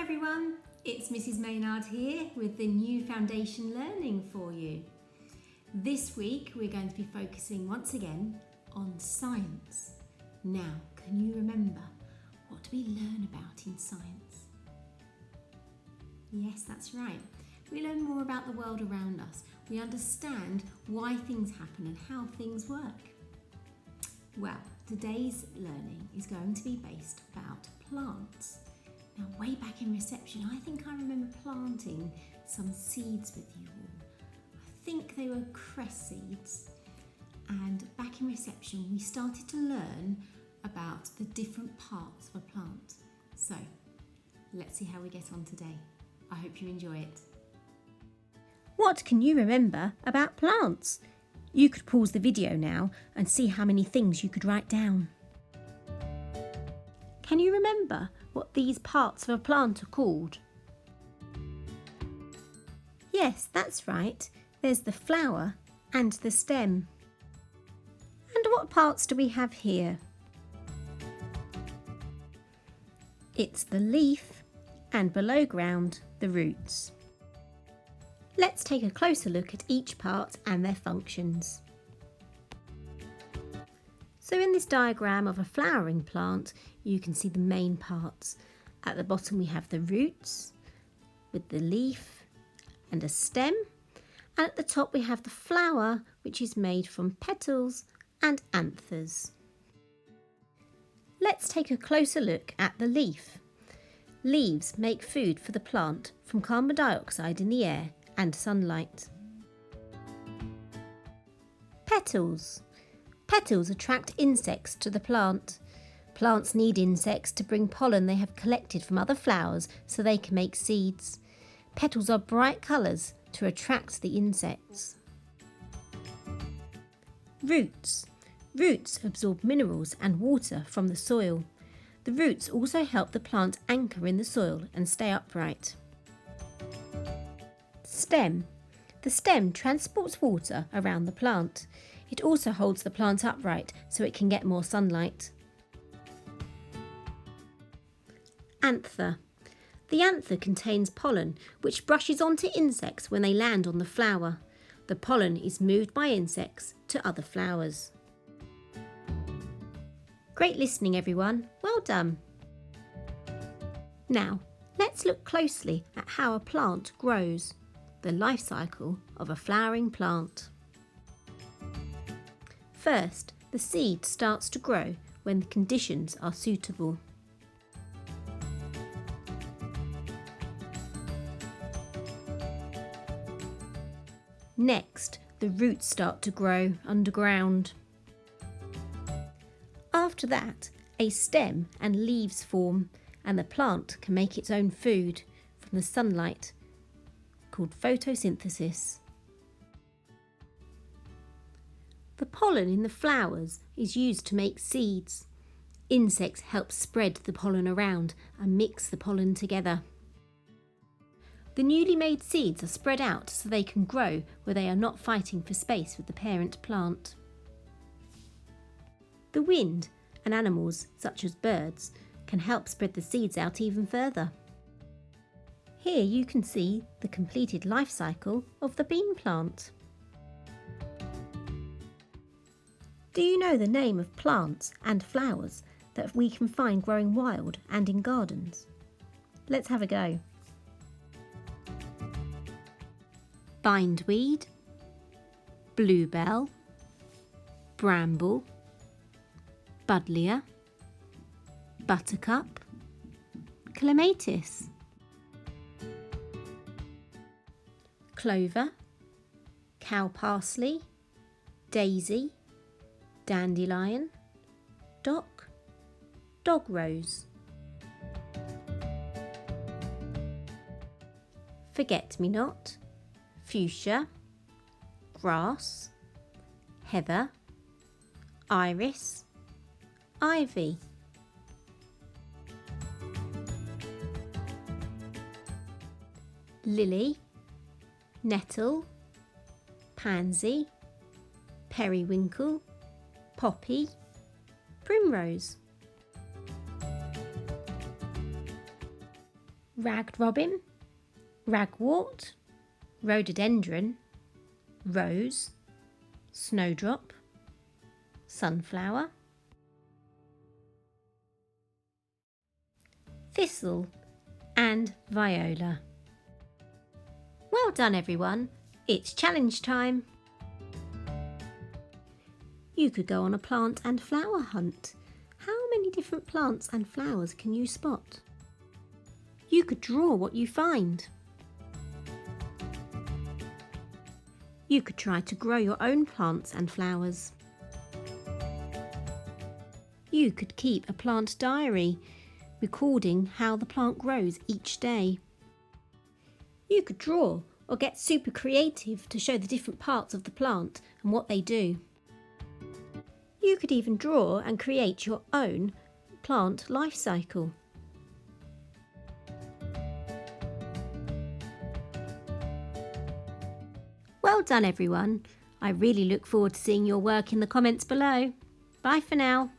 Hi everyone, it's Mrs. Maynard here with the new foundation learning for you. This week we're going to be focusing once again on science. Now, can you remember what do we learn about in science? Yes, that's right. We learn more about the world around us. We understand why things happen and how things work. Well, today's learning is going to be based about plants. Now, way back in reception, I think I remember planting some seeds with you all. I think they were cress seeds. And back in reception, we started to learn about the different parts of a plant. So, let's see how we get on today. I hope you enjoy it. What can you remember about plants? You could pause the video now and see how many things you could write down. Can you remember what these parts of a plant are called? Yes, that's right. There's the flower and the stem. And what parts do we have here? It's the leaf and below ground, the roots. Let's take a closer look at each part and their functions. So in this diagram of a flowering plant, you can see the main parts. At the bottom we have the roots with the leaf and a stem, and at the top we have the flower, which is made from petals and anthers. Let's take a closer look at the leaf. Leaves make food for the plant from carbon dioxide in the air and sunlight. Petals. Petals attract insects to the plant. Plants need insects to bring pollen they have collected from other flowers so they can make seeds. Petals are bright colours to attract the insects. Roots. Roots absorb minerals and water from the soil. The roots also help the plant anchor in the soil and stay upright. Stem. The stem transports water around the plant. It also holds the plant upright so it can get more sunlight. Anther. The anther contains pollen which brushes onto insects when they land on the flower. The pollen is moved by insects to other flowers. Great listening everyone, well done. Now, let's look closely at how a plant grows. The life cycle of a flowering plant. First, the seed starts to grow when the conditions are suitable. Next, the roots start to grow underground. After that, a stem and leaves form, and the plant can make its own food from the sunlight, called photosynthesis. The pollen in the flowers is used to make seeds. Insects help spread the pollen around and mix the pollen together. The newly made seeds are spread out so they can grow where they are not fighting for space with the parent plant. The wind and animals, such as birds, can help spread the seeds out even further. Here you can see the completed life cycle of the bean plant. Do you know the name of plants and flowers that we can find growing wild and in gardens? Let's have a go. Bindweed, bluebell, bramble, buddleia, buttercup, clematis, clover, cow parsley, daisy, dandelion, dock, dog rose, forget-me-not, fuchsia, grass, heather, iris, ivy. Lily, nettle, pansy, periwinkle, poppy, primrose. ragged robin, ragwort, rhododendron, rose, snowdrop, sunflower, thistle and viola. Well done everyone, it's challenge time. You could go on a plant and flower hunt. How many different plants and flowers can you spot? You could draw what you find. You could try to grow your own plants and flowers. You could keep a plant diary, recording how the plant grows each day. You could draw or get super creative to show the different parts of the plant and what they do. You could even draw and create your own plant life cycle. Well done everyone. I really look forward to seeing your work in the comments below. Bye for now.